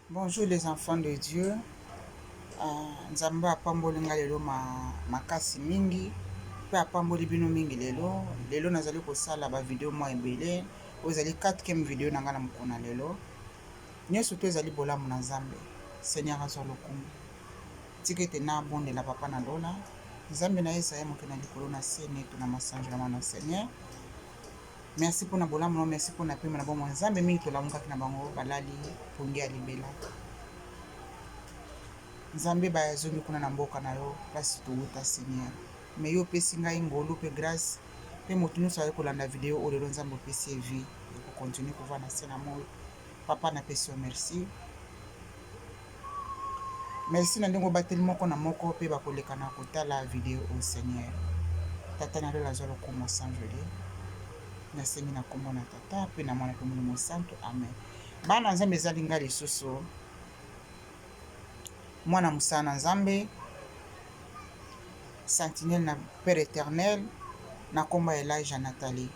Bonjour les enfants de Dieu. Nzambe apamboli nga lelo makasi mingi pe apamboli bino mingi lelo nazali kosala ba video mwa ebele oyo ezali 4e video na nga na mokona lelo. Nyonso to ezali bolamu na Nzambe. Seigneur azwa lokumu. Tika ete nabondela papa na lola. Nzambe na Yesaya moke na likolo na se neto na masanjo na mwana Seigneur. Merci pour na bolamu, merci pour na pema na bomo Nzambe mingi tolamukaki na bango balali pongi ya libela. Nzambe bazongi kuna na mboka na yo place touta Seigneur. Mais yo pesi ngai ngolu pe grâce pe motu nyonso ali kolanda video oyo lelo Nzambe opesi vie et pour continuer kuva na se na moi. Papa na pesi yo merci. Merci na ndenge obateli moko na moko pe bakoleka na kotala video au Seigneur. Tata na lola zolo komo sanjoli. Nasengi na kombo na tata pe na mwana pe molimo santo. Amen. Bana Nzambe ezali ngai lisusu. Mwana musana Nzambe sentinelle na Père éternel na komba Elijah Nathalie.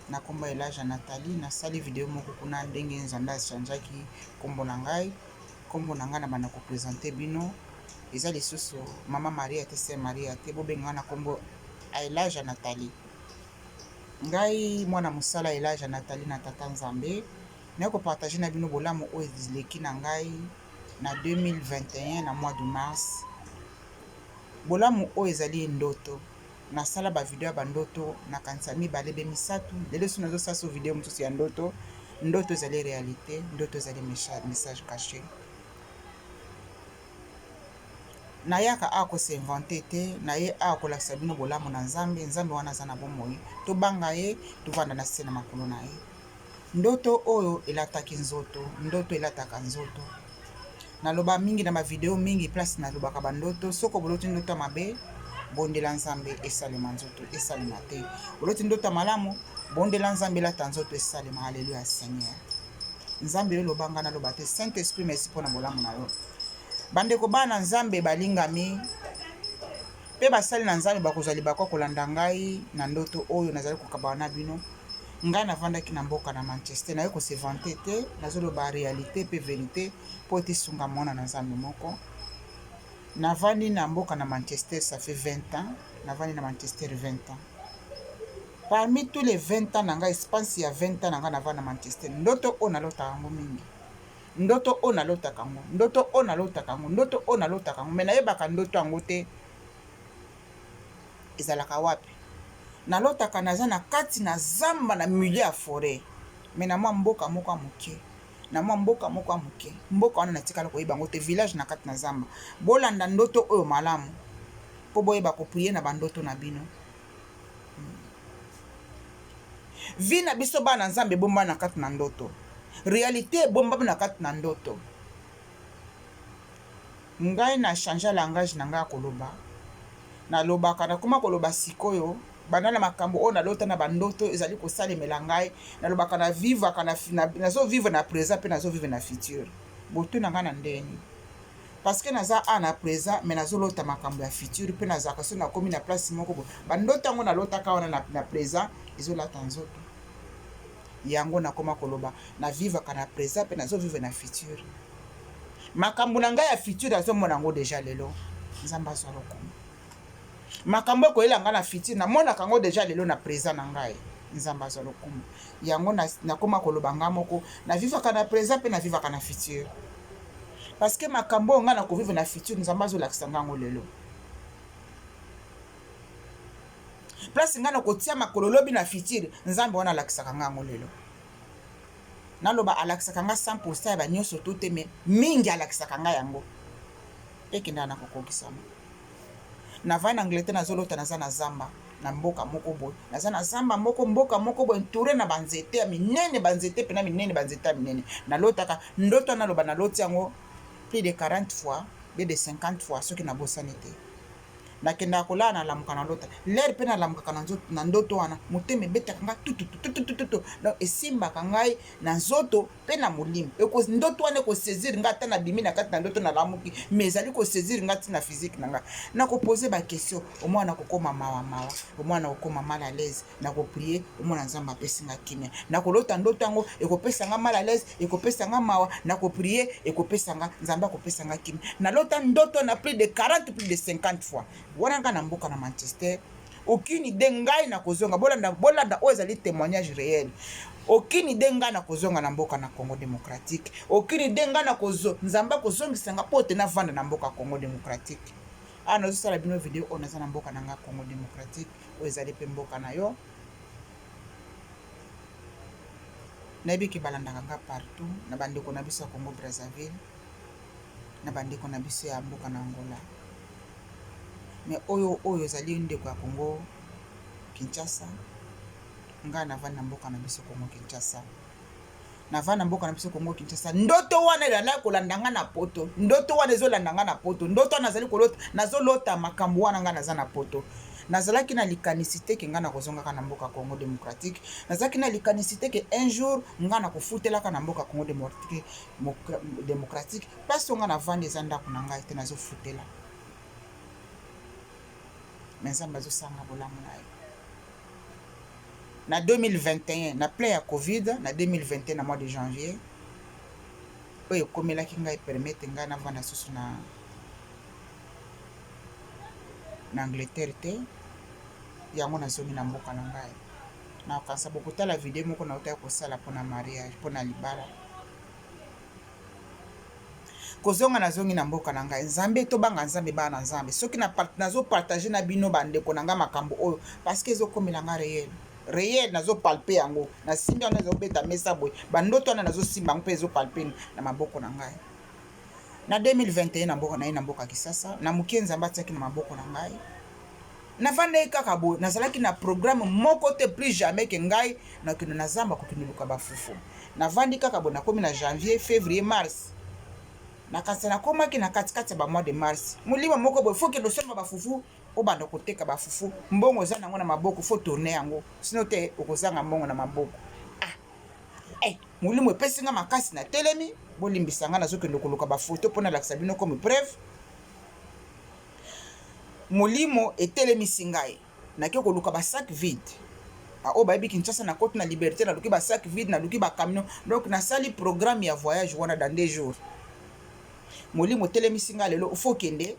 Na komba Elijah Nathalie na sali video moko kuna ndenge Nzambe achanjaki kombo na ngai. Kombo na ngai na bana ko présenter bino. Eza lisusu Mama Maria te Saint Maria te bobenga na kombo Elijah Nathalie. Ngai mwana musala Elijah Nathalie na tata Nzambe. Na ko partager na bino bolamu oyo ezileki na ngai na 2021 na mois de mars. Bolamu oyo ezali ndoto. Na sala ba video ya bandoto na kanisa mibale be misatu. Lelo suna zo saso video mutusi ya ndoto. Ndoto ezali réalité, ndoto ezali message caché. Na yaka ako se inventer te, na ye ako la sabino bolamu na Nzambe, Nzambe wana zana bomoi. To banga ye, to vanda na sena makolo na ye. Ndoto oyo elataki nzoto, ndoto elataka nzoto. Na loba mingi na ma video mingi place na loba ka bandoto, soko boloti ndoto mabe, bondela Nzambe esalema nzoto, esalema te. Boloti ndoto malamu, bondela Nzambe lata nzoto esalema. Alléluia Seigneur. Nzambe lo lobanga na loba te, Saint-Esprit merci pour na bolamu na yo. Bandeko bana Nzambe balingami pe basali na Nzambe bakozali bakwa kolanda ngai na ndoto oyo nazali kokaba na bino. Ngai navandaki na mboka na Manchester na yo ko se vanter te, nazoloba réalité pe vérité po ete sunga mona na Nzambe moko. Navandi na mboka na Manchester ça fait 20 ans, navandi na Manchester 20 ans. Parmi tous les 20 ans nanga espace ya 20 ans nanga navanda na Manchester. Ndoto o nalota yango mingi. Ndoto o nalota kango, ndoto o nalota kango, ndoto o nalota kango. Mais nayebaka ndoto yango te ezalaka wapi. Nalotaka naza na kati na zamba na milieu ya forêt. Mais na mwa mboka moko moke. Na mwa mboka moko moke. Mboka wana natikala koyeba ngo te village na kati na zamba. Bolanda ndoto oyo malamu. Po boyeba ko prier na bandoto na bino. Vi na biso bana Nzambe bomba na kati na ndoto. Réalité bomba na kati na ndoto. Ngai na changer langage na nga koloba. Na loba kana kuma koloba sikoyo. Bana na makambo o na lota na bandoto ezali ko salemela ngai. Na loba kana vivre kana nazo vivre na présent pe nazo vivre na futur. Botu na nga na ndeni. Parce que naza na présent mais nazo lota makambo ya futur pe naza kaso na komi na place moko bo. Bandoto ngo na lota ka wana na présent ezo lata nzoto. Yango na koma koloba na vivre kana présent pe nazo vivre na futur. Makambo na ngai ya futur azo mona ngo déjà lelo. Nzamba zo lokumu. Makambo ko elanga na futur na mona kango déjà lelo na présent na ngai. Nzamba zo lokumu. Yango na koma koloba ngamoko na vivre kana présent pe na vivre kana futur. Parce que makambo nga na ko vivre na futur nzamba zo lakisa ngango lelo. Place nga na ko tia makolo lobi na futur Nzambe wana lakisa ngango lelo. Naloba alakisa kanga 100% ya banyoso tote me mingi alakisa kanga yango. Ekenda na kokokisama. Na vai na Angleterre na zolota naza na zamba na mboka moko boy. Naza na zamba mboka moko boy entouré na banzete ya minene banzete pena minene banzete ya minene. Na lotaka ndoto na loba na loti yango plus de 40 fois, plus de 50 fois ce qui na bosani te. nakenda kolala nalamuka na lota lere mpe nalamukaka na ndoto wana motema ebetaka ngai tututututututu donc esimbaka ngai na nzoto mpe na molimo ndoto wana ekoseziri ngai ata nabimi na kati na ndoto nalamuki mais ezali koseziri ngai ntina physique na ngai nakopose bakestion omwana nakokoma mawa omwana nakokoma mal à l'aise nakoprie omwana nzambe apesi ngai kimia nakolota ndoto yango ekopesa ngai mal à l'aise ekopesa ngai mawa nakoprie ekopesa ngai nzambe akopesa ngai kimia nalota ndoto na plus de 40 plus de 50 fois wana ngai na mboka na Manchester aucune idée ngai na kozonga bolanda oyo ezali témoignage réel aucune idée ngai na kozonga na mboka na Congo démocratique aucune idée ngai na nzambe akozongisa nga mpo te navanda na mboka Congo démocratique nazosala bino video oyo naza na mboka na nga Congo démocratique oyo ezali mpe mboka na yo nayebiki balandaka nga partout na bandeko na biso ya Congo Brazzaville na bandeko na biso ya mboka na Angola mais oyo ezali ndeko ya Congo Kinshasa nga navandi na mboka na biso Congo Kinshasa navandi na mboka na biso Congo Kinshasa ndoto wana ezali kolanda nga na poto ndoto wana ezolanda nga na poto ndoto wana nazali kolota nazolota makambo wana nga naza na poto nazalaki na likanisite ke nga na kozongaka na mboka Congo démocratique nazalaki na likanisite ke un jour nga na kofutelaka na mboka Congo démocratique place nga navandi eza ndako na ngai te nazofutela mais nzambe azosanga bolamu na ye na 2021 na plein ya covid na 2021 na mois de janvier oyo ekomelaki ngai permettre ngai navanda susu na Angleterre te yango nazongi na mboka na ngai nakanisa bokotala video moko na otaya kosala mpona mariage mpona libala kozonga nazongi na mboka na ngai nzambe tobanga nzambe bana na nzambe soki nazopartage na bino bandeko na ngai makambo oyo parce que ezokomela ngai réel nazopalpe yango nasimbi wana ezobeta mesa boye bandoto wana nazosimba yango mpe ezopalpe na maboko na ngai na 2021 na mboka na ye na mboka Kisasa na mokie nzambe atiaki na maboko na ngai navandaki kaka boye nazalaki na programme moko te plus jamais ke ngai nakende na zamba kokende luka bafufu navandi kaka boye nakomi na janvier février mars nakasi nakomaki na katikati ya bamois de mars molimo moko boye foke losomba bafufu obanda koteka bafufu mbongo oza nango na maboko fo tourne yango sino te okozanga mbongo na maboko molimo epesi nga makasi na telemi bolimbisa nga nazokende koluka bafoto mpo nalakisa bino comme preuve molimo etelemisi ngai nake koluka basac vide oyo bayebi Kinshasa na kote na liberté naluki basac vide naluki bacamion donc nasali programme ya voyage wana dans 2 jours molimo etelemisi ngai lelo fokende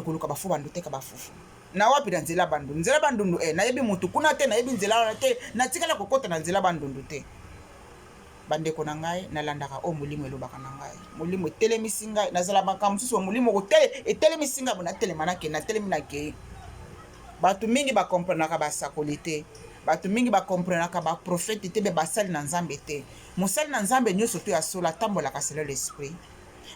koluka bafu bandu teka bafufu na wapi na nzela bandundu nayebi mutu kuna te nayebi nzela wana te natikala kokota na nzela bandundu te bandeko na ngai nalandaka o molimo elobaka na ngai molimo etelemisi ngai nazala makambo mosusu wa molimo etelemisi ngai bona telema natelemi nakei bato mingi bakomprenaka basakoli te bato mingi bakomprenaka baprofete te mpe basali na nzambe te mosali na nzambe nyonso to ya solo atambolaka selo l'esprit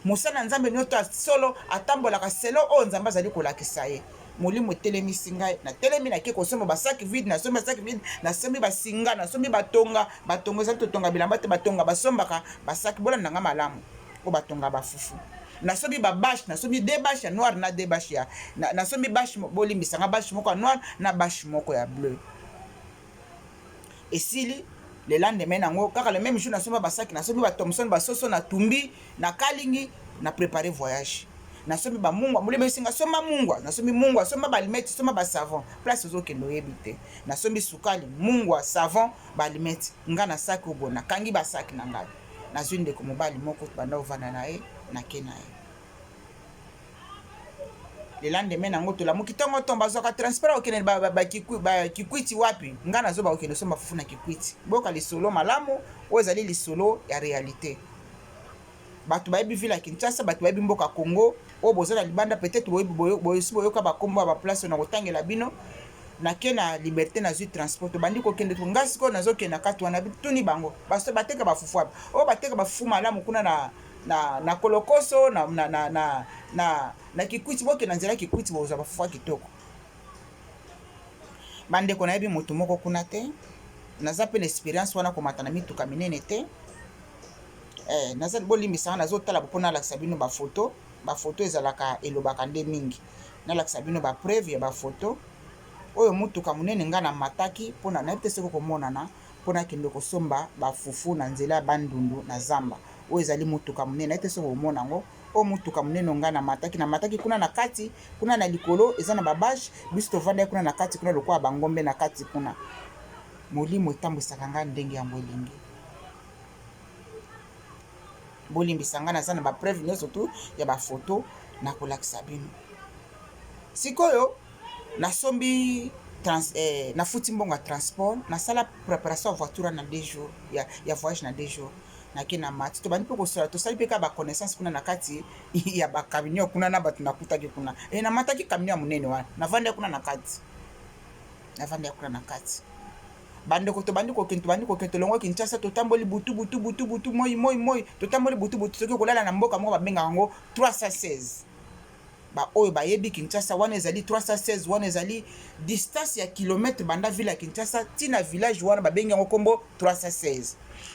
mosali na nzambe nyonso ya solo atambolaka selo oyo nzambe azali kolakisa ye molimo etelemisi ngai natelemi nake kosomba basaki vide nasombi basaki vide nasombi basinga nasombi batonga ezali totonga bilamba te batonga basombaka basaki bolanda nga malamu oyo batonga bafufu nasombi babashe nasombi 2 bashe ya noire na 2 bashe ya nasombi bashe bolimbisanga bashe moko ya noire na bashe moko ya bleu esili le lendemain nango kaka le même jour nasombi basaki nasombi bathomson basoso natumbi nakalingi na préparer voyage nasombi bamungwa molimo esinga soma mungwa nasombi mungwa soma balimete soma basavon place ozokende oyebi te nasombi sukali mungwa savon balimete nga na saki obo nakangi basaki na ngai nazwi ndeko mobali moko banda ovanda na ye nake na ye le lendemain nango tolamuki ntongo to bazwaka transport okende bakikwiti wapi nga nazoba okende somba fufu na kikwiti boyoka lisolo malamu oyo ezali lisolo ya réalité bato bayebi ville ya Kinshasa bato bayebi mboka Congo oyo boza na libanda peut-être boyosi boyoka bakombo ya baplace na kotangela bino nake na liberté nazwi transport bandi kokende to ngasi ko nazokende kati wana tuni bango baso bateka bafufu wapi oyo bateka bafufu malamu kuna na kolokoso na kikwiti boke na nzela kikwiti boza bafufu kitoko bandeko nayebi moto moko kuna te naza pe l'expérience wana komata na mituka minene te naza bolimbisanga nazotala mpona alakisa bino bafoto ezalaka elobaka nde mingi nalakisa bino bapreuve ya bafoto oyo mutuka munene nga na mataki mpona nayebi te soki komonana mpona kende kosomba bafufu na nzela ya bandundu na zamba oyo ezali mutuka munene nayebi te soki komona yango oyo mutuka munene nga na mataki kuna na kati kuna na likolo eza na babage biso tovandaki kuna na kati kuna lokola bangombe na kati kuna molimo etambwisaka nga ndenge yango elingi bolimbisa nga naza na bapreuve nyonso tu ya bafoto nakolakisa bino sikoyo nasombi nafuti mbongo ya transport nasala préparation ya voiture na 2 jours ya voyage na 2 jours nake na mati tobandi mpe kosola tosali mpe ka baconnaissance kuna na kati ya bakamion kuna na bato nakutaki kuna namataki kamion ya monene wana navandaki kuna na kati bandeko tobandi kokende tolongo Kinshasa totamboli butu moi totamboli butu soki kolala na mboka moko babengaka yango 316 oyo bayebi Kinshasa wana ezali 316 wana ezali distance ya kilometre banda ville ya Kinshasa tina village wana babengi yango kombo 316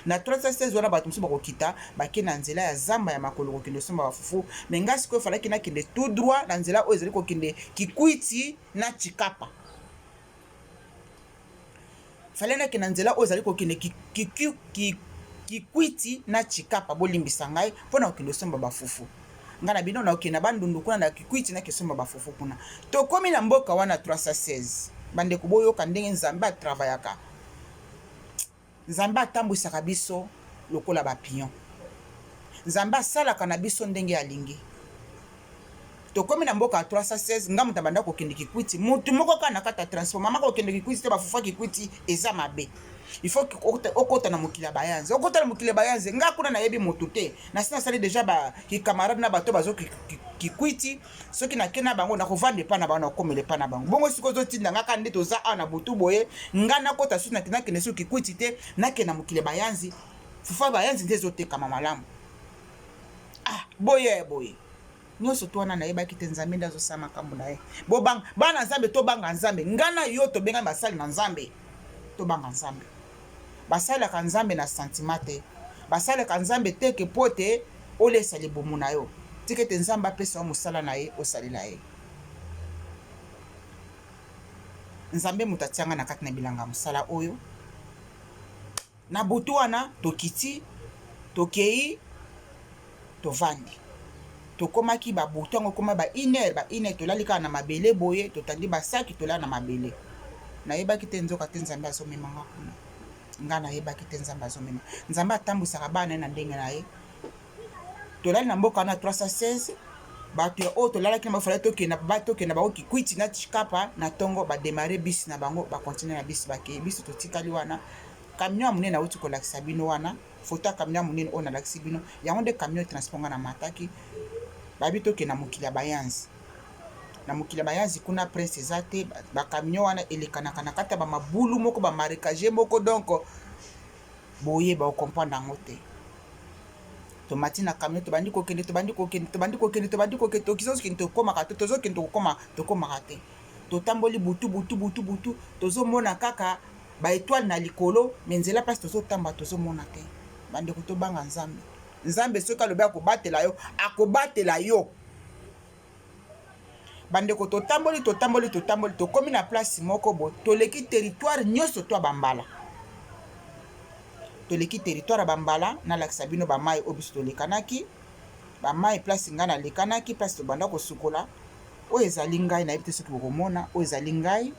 na 316 wana bato mosusu bakokita bake na nzela ya zamba ya makolo kokende osomba bafufu me nga sikoyo falaki nakende tout droit na nzela oyo ezali kokende Kikwiti na Chikapa falaki na nzela oyo ezali kokende Kikwiti na Chikapa bolimbisa ngai mpona kokende osomba bafufu nga na bino na okende bandundu kuna na Kikwiti na kesomba bafufu kuna tokomi na mboka wana 316 bandeko boyoka ndenge nzambe atravayaka nzambe atambwisaka biso lokola bapion nzambe asalaka na biso ndenge alingi tokomi na mboka 316 nga moto abanda kokende Kikwiti mutu moko kaka na kati ya transport mama kokende Kikwiti te bafufu Kikwiti eza mabe il faut okota na mokili ya bayanze okota na mokili ya bayanze nga kuna nayebi motu te nasi nasali deja bakamarade na bato bazo Kikwiti soki nakena bango nakovanda epa na bango nakomela epa na bango bongo sikoyo ozotinda nga kaka nde toza awa na butu boye nga nakota suki nakende soki Kikwiti te nakenda mokili ya bayanzi fufu ya bayanzi nde ezotekama malamu boye nyonso to wana nayebaki te nzambe nde azosala makambo na ye bana nzambe tobanga nzambe nga na yo tobengani basali na nzambe tobanga nzambe basalaka nzambe na sentiment te basalaka nzambe teke po te olesa libumu na yo tike te nzambe apesa yo mosala na ye osalela ye nzambe moto atianga na kati na bilanga mosala oyo na butu wana tokiti tokei tovandi tokomaki babutu yango koma ba 1 heure tolali kaka na mabele boye totandi basaki tolala na mabele nayebaki te nzoka te nzambe azomemanga kuna nga nayebaki te nzambe azomema nzambe atambwisaka bana ye na ndenge na ye tolali na mboka wana 316 bato ya oyo tolalaki na bafala tokenda bango Kikwiti na Chikapa na ntongo bademare bisi na bango bakontinue na bisi bakei biso totikali wana kamion ya monene auti kolakisa bino wana foto ya kamion ya monene oyo nalakisi bino yango nde kamion transport nga na mataki babi tokenda mokili ya bayanzi na mokili ya bayanzi kuna presse eza te bakamion wana elekanaka na kati ya bamabulu moko bamarekage moko donc boye baokomprendre yango te tomati na kamion tobandi kokende tokizokende tokomaka te tozokende tokomaka te totamboli butu tozomona kaka baetoile na likolo me nzela mpasi tozotamba tozomona te bandeko tobanga nzambe soki alobi akobatela yo bandeko totamboli tokomi na place moko bo toleki territoire nyonso to bambala toleki territoire bambala nalakisa bino bamai oyo biso tolekanaki bamai place ngai nalekanaki place tobanda kosukola oyo ezali ngai nayebi te soki bokomona oyo ezali ngai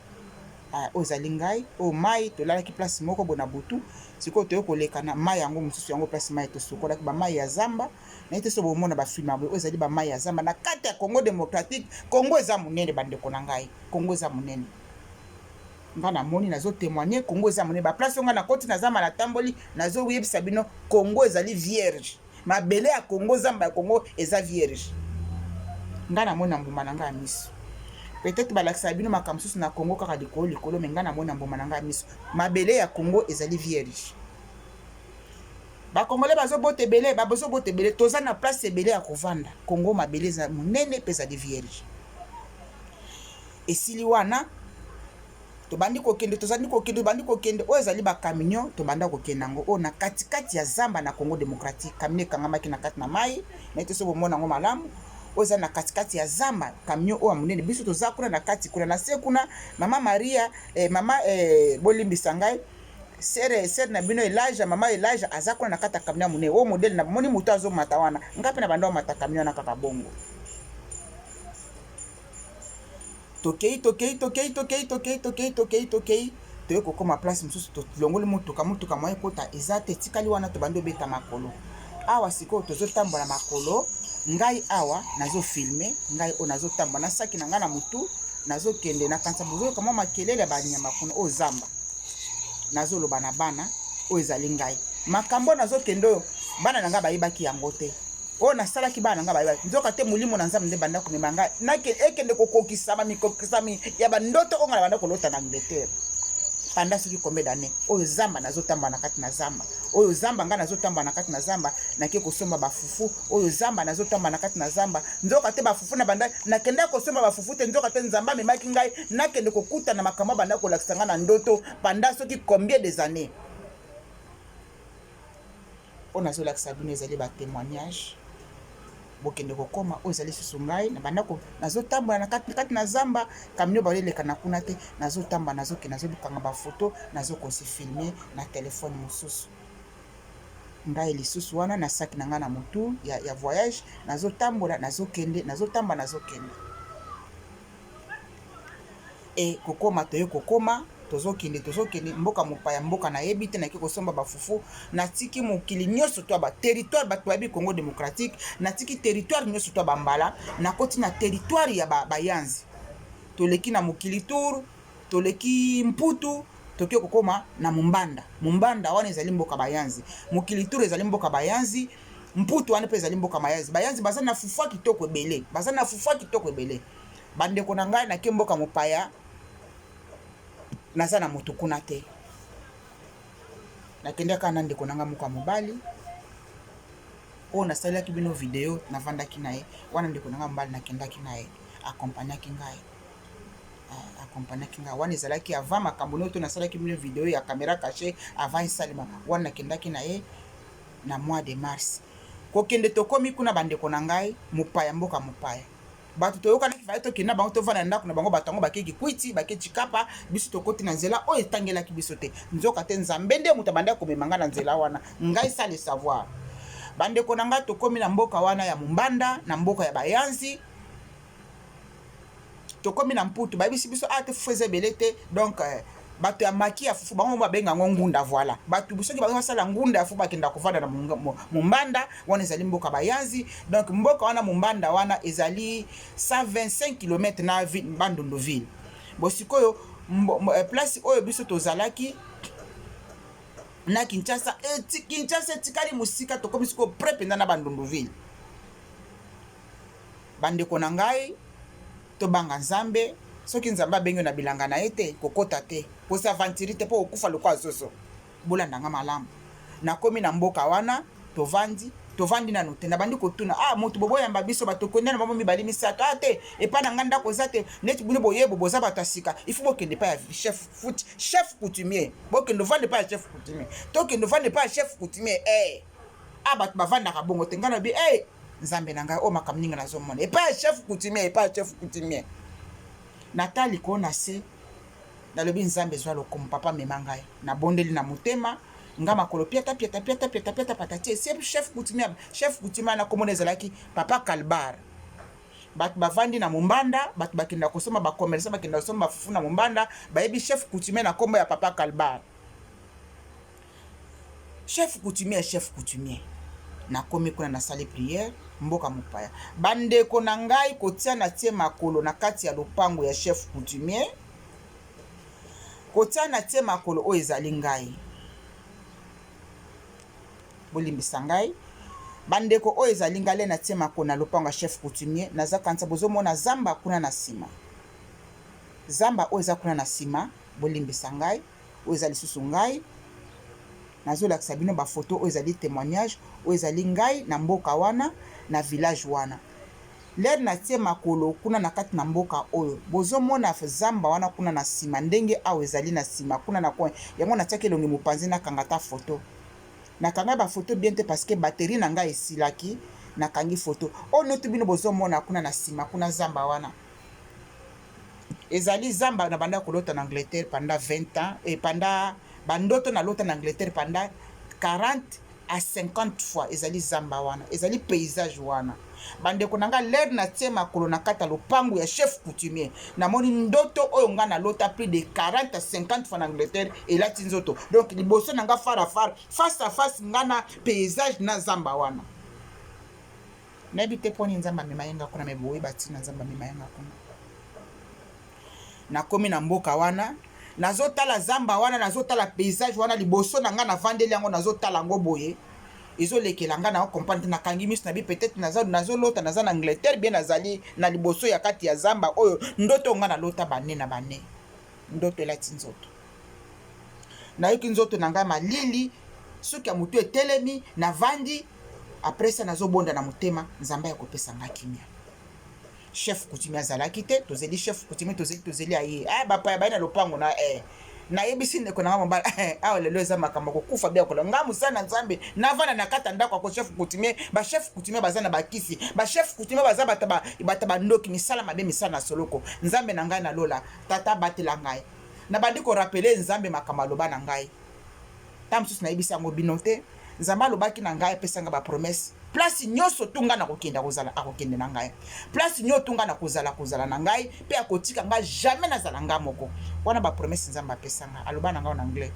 oyo mai tolalaki place moko bo na butu sikoyo toyo kolekana mai yango mosusu yango place mai tosukolaki bamai ya zamba nayebi te soki bomona bafilme yango oyo ezali bamai ya zamba na kati ya Congo démocratique Congo eza monene bandeko na ngai Congo eza monene nga namoni nazotémoigner Congo eza monene baplace nga na koti na zamba natamboli nazoyebisa bino Congo ezali vierge mabele ya Congo zamba ya Congo eza vierge nga namoni na mbuma na ngai ya miso peut-être balakisa bino makambo mosusu na Congo kaka likolo me nga namoni na mbuma na ngai ya miso mabele ya Congo ezali vierge bakongole bazobota ebele toza na place ebele ya kovanda Congo mabele eza monene mpe ezali vierge esili wana tobandi kokende oyo ezali bakamion tobanda kokende yango oyo na katikati ya zamba na Congo démocratique kamion ekangamaki na kati na mai naite so bomona yango malamu oza na katikati ya zamba camion oyo monene biso toza kuna na kati kuna na se kuna mama Maria mama bolimbisa ngai sere na bino Elijah mama Elijah aza kuna na kati ya camion monene o modele na moni mutu azomata wana ngapi na bando mata camion na kaka bongo tokei toye kokoma place mosusu tolongoli motuka mwa ekota eza te etikali wana tobandi obeta makolo awa sikoyo tozotambola makolo ngai awa nazofilme ngai oyo nazotambola na saki na ngai na mutu nazokende na kanisa bozoyoka mwa makelele ya banyama kuna oyo zamba nazoloba na bana oyo ezali ngai makambo nazokende oyo bana na ngai bayebaki yango te oyo nasalaki bana na ngai bayebaki nzoka te molimo na nzambe nde banda komema ngai ekende kokokisama mikokisami ya bandoto oyo ngai na banda kolota na Angleterre panda soki combien d'années oyo zamba nazotamba na kati na zamba oyo zamba nga nazotamba na kati na zamba nake kosomba bafufu oyo zamba nazotamba na kati na zamba nzoka te bafufu na banda nakenda kosomba bafufu te nzoka te nzamba memaki ngai nakende kokuta na makambo banda kolakisa nga na ndoto panda soki combien des années oyo nazolakisa bino ezali batémoignage bokende kokoma oyo ezali susu ngai na bandako nazotambola na kati na zamba kamio baleleka na kuna te nazotamba nazokende nazobikanga bafoto nazokosi filme na telefone mosusu ngai lisusu wana na saki na ngai na motu ya voyage nazotambola nazokende nazotamba nazokende kokoma toye kokoma tozokende mboka mopaya mboka nayebi te nake kosomba bafufu natiki mokili nyonso to ba territoire bato bayebi Congo démocratique natiki territoire nyonso to bambala nakoti na territoire ya bayanzi toleki na mokili tour toleki mputu toke kokoma na mumbanda wana ezali mboka bayanzi mokili tour ezali mboka bayanzi mputu wana pe ezali mboka bayanzi baza na fufu kitoko ebele bandeko na ngai nake mboka mopaya naza na motu kuna te nakendaka na ndeko nanga moka mobali oyo nasalaki bino video navandaki na ye wana ndeko nanga mobali nakendaki na ye akompagnaki ngai wana ezalaki avant makambo noyo to nasalaki bino video ya caméra cachée avant esalema wana nakendaki na ye na mois de mars kokende tokomi kuna bandeko na ngai mopaya mboka mopaya bato toyokanaki vaye tokenda bango tovanda ndako na bango bato yango bakeki kwiti bakeki kapa biso tokoti na nzela oyo etangelaki biso te nzoka te nzambe nde moto abandaki komema ngai na nzela wana ngai sa le savoir bandeko na ngai tokomi na mboka wana ya mumbanda na mboka ya bayanzi tokomi na mputu bayebisi biso te fufu eza ebele te donc bato ya maki ya fufu bango babenga ngo ngunda voilà bato soki bazosala ngunda ya fufu bakenda kovanda na mumbanda wana ezali mboka bayanzi donc mboka wana mumbanda wana ezali 125 km na Bandunduville bosikoyo place oyo biso tozalaki na Kinshasa etikali musika tokomi siko prependa na Bandunduville bandeko na ngai tobanga nzambe soki nzambe abengi na bilanga na ye te kokota te kosavantiri te mpo okufa lokwa zoso bolandanga malamu nakomi na mboka wana tovandi nano te nabandi kotuna moto boboyamba biso bato konde na bamo mibali misato te epa na nga ndako eza te neti bino boyebo boza bato ya sika ifo bokende pa ya chef coutumier bokende ovande pa ya chef coutumier tokende ovande pa ya chef coutumier bato bavandaka bongo te nga na bi nzambe na ngai o makambo ninga nazomona epa ya chef coutumier natali ko na se nalobi nzambe ezwa lokomo papa mema ngai nabondeli na motema nga makolo piata patati chef coutumier na komona ezalaki papa Kalbar bato bavandi na mumbanda bato bakenda kosoma bakomersa bakenda kosoma bafufu na mumbanda bayebi chef coutumier na kombo ya papa Kalbar chef coutumier nakomi kuna nasali prière mboka mopaya bandeko na ngai kotia na tie makolo na kati ya lopango ya chef coutumier kotia na tie makolo oyo ezali ngai bolimbisa ngai bandeko oyo ezali ngai na tie makolo na lopango ya chef coutumier naza kanisa bozomona zamba kuna na nsima zamba oyo eza kuna na nsima bolimbisa ngai oyo ezali lisusu ngai nazolakisa bino bafoto oyo ezali témoignage oyo ezali ngai na mboka wana na village wana lere na tie makolo kuna na kati na mboka oyo bozomona zamba wana kuna na nsima ndenge awo ezali na nsima kuna na coin yango natiaki elongi mopanzi nakanga ta foto nakanga bafoto bien te parce que batterie na ngai esilaki nakangi photo o notu bino bozomona kuna na sima kuna zamba wana ezali zamba na banda kolota na Angleterre pendant 20 ans et pendant bandoto na lota na Angleterre pendant 40 à 50 fois ezali zamba wana ezali paysage wana bandeko nanga l'air na tie makolo na kata lopangu ya chef coutumier namoni ndoto oyo nga na lota plus de 40 à 50 fois na Angleterre elati nzoto donc liboso nanga fara face à face nga na paysage na zamba wana nayebi te poni nzamba mema yenga kuna meboye bati na nzamba mema yenga kuna nakomi na mboka wana nazotala zamba wana nazotala paysage wana liboso na nga na vandeli yango nazotala ngo boye ezolekela nga na comprendre na kangi miso na bi peut-être nazolota naza na Angleterre bien nazali na liboso ya kati ya zamba oyo ndoto nga na lota bane na bane ndoto elati nzoto nayoki nzoto na nga malili soki ya mutu etelemi na vandi après ça nazobonda na motema nzamba ya kopesa nga kimia chef coutumier azalaki te tozeli chef coutumier tozeli aye bapaya bayi na lopango na yebisi ndeko na nga mobala awa lelo eza makambo kokufa bia kola nga mosala na nzambe navanda na kata ndako ako chef coutumier bachef coutumier baza na bakisi bachef coutumier baza bata bandoki misala mabe misala na soloko nzambe na ngai na lola tata batela ngai na bandi korapele nzambe makambo aloba na ngai ta mosusu nayebisi yango bino te nzambe alobaki na ngai apesanga bapromese place nyonso tunga na kokenda kozala akokende na ngai place nyonso tunga na kozala na ngai pe akotika ngai jamais nazala nga moko wana bapromese nzambe apesanga aloba na ngai en anglais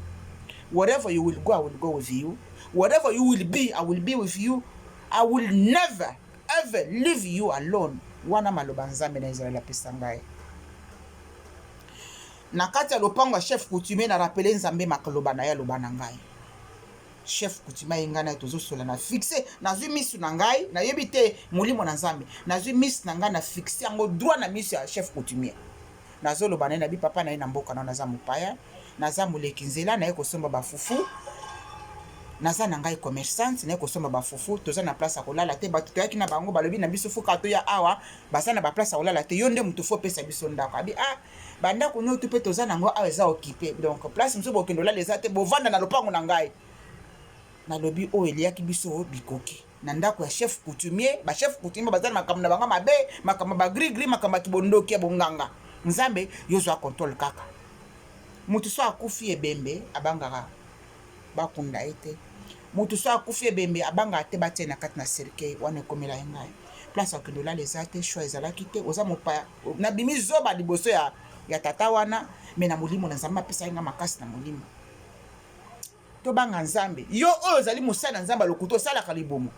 wherever you will go I will go with you wherever you will be I will be with you I will never ever leave you alone wana maloba nzambe na Israel apesa ngai na kati ya lopango ya chef coutumier na rappeler nzambe makaloba na ye aloba na ngai chef coutumier yenga na tozosola na fixé nazwi misu na ngai nayebi te molimo na nzambe nazwi misu na ngai na fixé yango droit na misu ya chef coutumier nazoloba na ye na bi papa na ye na mboka na naza mopaya naza moleki nzela na ye kosomba bafufu naza na ngai commerçante na ye kosomba bafufu toza na place ya kolala te bato toyaki na bango balobi na biso fuka toya awa baza na baplace ya kolala te yo nde motu fo opesa biso ndako abi bandako nyonso mpe toza nango awa eza occupé donc place mosusu bokende olala eza te bovanda na lopango na ngai nalobi oyo eliaki biso bikoki na ndako ya chef coutumier bachef coutumier baza na makambo na bango mabe makambo bagrigri makambo ya kibondoki ya bonganga nzambe yozwa contrôle kaka motu so akufi ebembe abangaka bakunda ye te motu so akufi ebembe abangaka te batie na kati na cercueil wana ekomela ye ngai place akende olala eza te choix ezalaki te oza mopaya nabimi zoba liboso ya tata wana me na molimo na nzambe apesa ye nga makasi na molimo tobanga nzambe yo oyo ozali mosala na nzambe lokuta osalaka libomo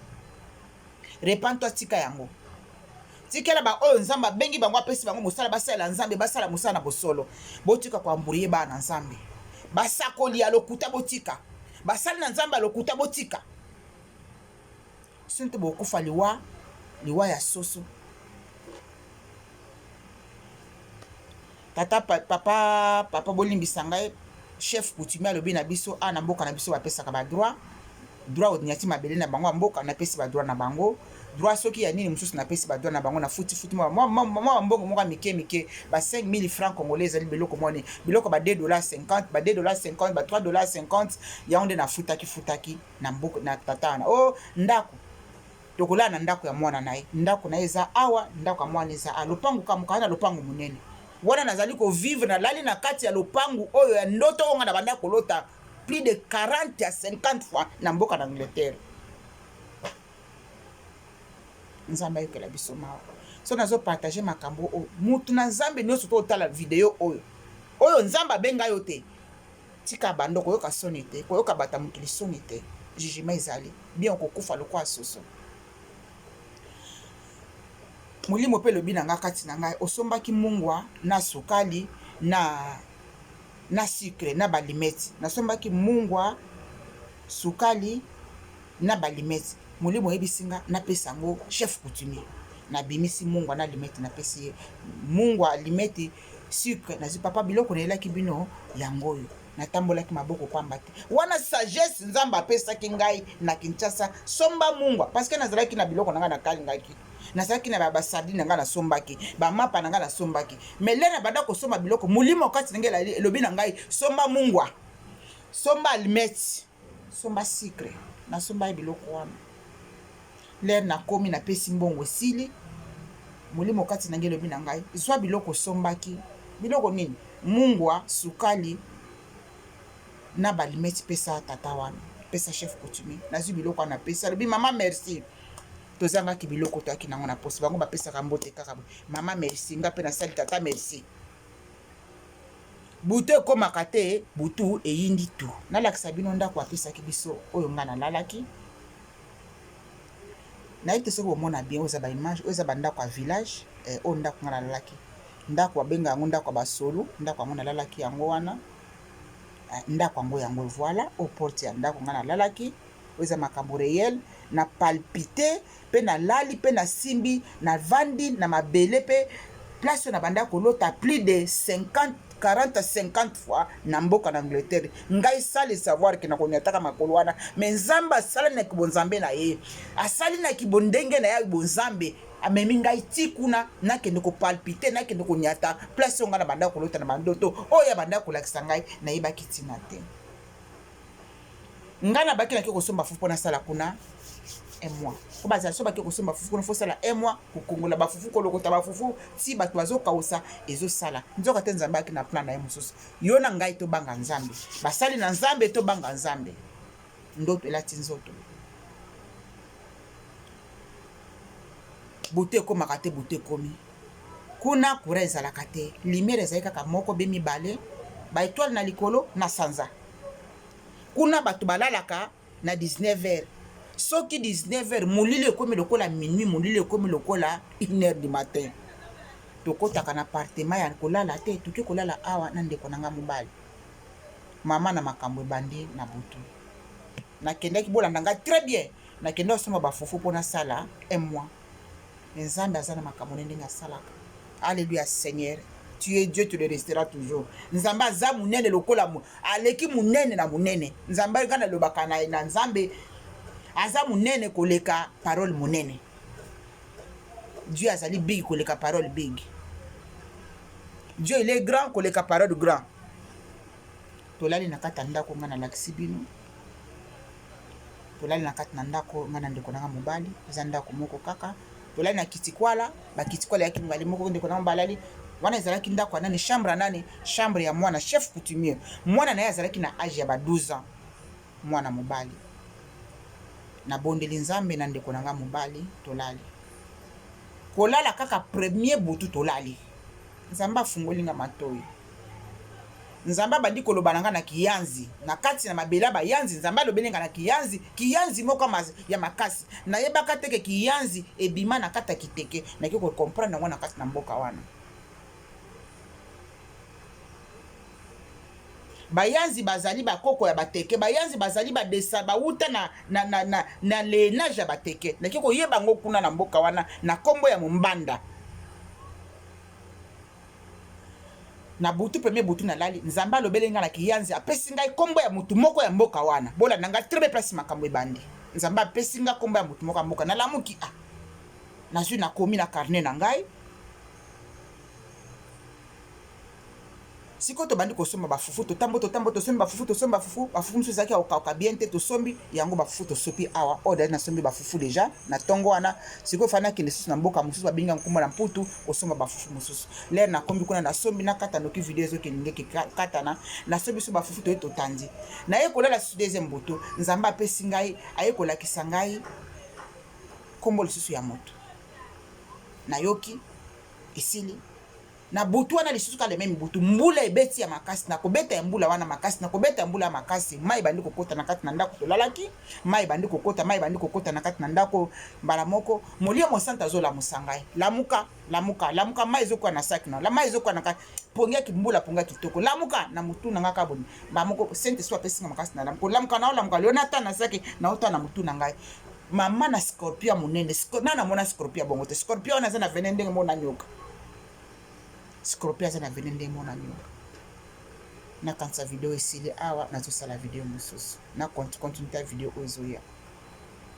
repens-toi tika yango tikela ba oyo nzambe abengi bango apesi bango mosala basala nzambe basala mosala na bosolo botika koamburie bana na nzambe basakoli ya lokuta botika basali na nzambe ya lokuta botika sente bokufa liwa ya soso tata papa bolimbisa ngai chef coutumier alobi na biso na mboka na biso bapesaka badroit droit onyati mabele na bango ya mboka napesi badroit na bango droit soki ya nini mosusu napesi badroit na bango na futi mwa mbongo moko mike ba 5000 francs congolais ezali biloko moni biloko ba $2.50 ba $2.50 ba $3.50 yango nde nafutaki na mboka na tata wana ndako tokolala na ndako ya mwana na ye ndako na ye eza awa ndako ya mwana eza lopango kamuka na lopango monene wana nazali kovivre na lali na kati ya lopangu oyo ya ndoto onga na banda kolota plus de 40 à 50 fois na mboka na Angleterre nzambe ayokela biso mawa so nazopartage makambo oyo mutu na nzambe nyonso to otala video oyo nzambe abenga yo te tika bando koyoka soni te koyoka bata mokili soni te jugement ezali bien okokufa lokwa soso molimo pe lobi na nga kati na ngai osombaki mungwa na sukali na sucre na balimeti nasombaki mungwa sukali na balimeti molimo oyebisi nga napesa yango chef coutumier nabimisi mungwa na limeti napesi ye mungwa limeti sucre nazwi papa biloko nayelaki bino yango oyo natambolaki maboko pamba te wana sagesse nzambe apesaki ngai na Kinshasa somba mungwa parce que nazalaki na biloko na ngai nakalingaki nazalaki na basardine na ngai nasombaki bamapa na ngai nasombaki mais lena banda kosomba biloko molimo kati na ngai elobi na ngai somba mungwa somba alimeti somba sucre nasomba biloko wana ler na komi na pesi mbongo esili molimo kati na ngelo bina ngai zwa biloko sombaki biloko nini mungwa sukali na balimeti pesa tata wana pesa chef coutumier nazwi biloko wana pesa lobi mama merci tozangaki biloko toyaki nango na posi bango bapesaka mbote kaka mama merci nga mpe nasali tata merci butu ekomaka te butu eyindi tu nalakisa bino ndako apesaki biso oyo nga nalalaki naye te soki omona bien oyo eza baimage oyo eza bandako ya village oyo ndako nga nalalaki ndako babenga yango ndako ya basolo ndako yango nalalaki yango wana ndako yango voilà au porte ya ndako nga nalalaki oyo eza makambo réel na palpite mpe nalali mpe nasimbi na vandi na mabele mpe place oyo na banda kolota plus de 40-50 fois na mboka na Angleterre ngai sali savoir ke nakoniataka makolo wana me nzambe asali na kibonzambe na ye asali na kibondenge na ya bonzambe amemi ngai ti kuna nakende kopalpite nakende koniata place oyo ngai na banda kolota na bandoto oyo ya banda kolakisa ngai nayebaki ntina te ngai nabaki naki kosomba fufu mpo nasala kuna un mois ko bazala so baki kosomba fufu kuna fosala un mois kokongola bafufu kolokota bafufu ti bato bazokausa ezosala nzoka te nzambe aki na plan na ye mosusu yo na ngai tobanga nzambe basali na nzambe tobanga nzambe ndoto elati nzoto butu ekomaka te butu ekomi kuna kura ezalaka te lumiere ezali kaka moko be mibale baetoile na likolo na sanza kuna bato balalaka na 19h soki 19h molili ekomi lokola minuit molili ekomi lokola 1h du matin tokotaka na appartement ya kolala te toki kolala awa na ndeko nanga mobali mama na makambo ebandi na butu nakendaki bolanda nga très bien nakende osomba bafufu mpo nasala un mois nzambe aza na makambo ndenge asalaka alléluia seigneur tu es Dieu, tu le resteras toujours. Nzambe aza munene lokola mu aleki munene na munene nzambe kana lobaka na nzambe aza munene koleka parole munene Dieu azali big koleka parole big Dieu il est grand koleka parole grand tolali na kata ndako ngana lakisi bino tolali na kata ndako ngana ndeko nanga mobali eza ndako moko kaka tolali na kitikwala bakitikwala yaki ngali moko ndeko nanga balali wana ezalaki ndako nani chambre nani chambre ya mwana chef coutumier mwana naye azalaki na age ya ba 12 ans mwana mobali na bondeli nzambe na ndeko nanga mobali tolali kolala kaka premier butu tolali nzambe afungoli nga matoi nzambe bandi koloba nanga na kiyanzi na kati na mabela ba yanzi nzambe alobelenga na kiyanzi moko ya makasi na yebaka teke kiyanzi ebima na kata kiteke na kiko comprendre ngo na kati na mboka wana bayanzi bazali bakoko ya bateke bayanzi bazali badesa bauta na lenage ya bateke naki koyeba ngo kuna na mboka wana na kombo ya mombanda na butu premier butu nalali nzambe alobelenga na kiyanzi apesi ngai kombo ya mutu moko ya mboka wana bola nanga trebe place makambo ebandi nzambe apesi nga kombo ya mutu moko ya mboka nalamuki nazwi nakomi na carnet na ngai siko tobandi kosomba bafufu totambo tosombi bafufu mosusu ezalaki akokauka bien te tosombi yango bafufu tosopi awa oyo dali nasombi bafufu deja na ntongo wana sikoyo fana akende susu na mboka mosusu babinga nkombo na mputu kosomba bafufu mosusu lere nakombi kuna nasombi nakata noki video ezokendingeki katana nasombi so bafufu toye totandi naye kolala susu deuxième butu nzambe apesi ngai aye kolakisa ngai nkombo lisusu ya moto nayoki esili na butu wana lisusu kala meme butu mbula ebeti ya makasi na kobeta ya mbula wana makasi na kobeta ya mbula makasi mai bandi kokota na kati na ndako tolalaki mai bandi kokota na kati na ndako mbala moko molio mosanta zola musangai lamuka mai ezokuwa na saki na la mai ezokuwa na kati pongia kimbula ponga kitoko lamuka na mutu na ngaka boni ba moko sente so apesinga makasi na lamuka na lamuka leonata na saki na ota na mutu na ngai mama na scorpion munene nana mona scorpion bongo te scorpion na zana venende mona nyoka scorpion aza na vene nde mona nyoka nakanisa video esili awa nazosala video mosusu na continuité ya video oyo ezoya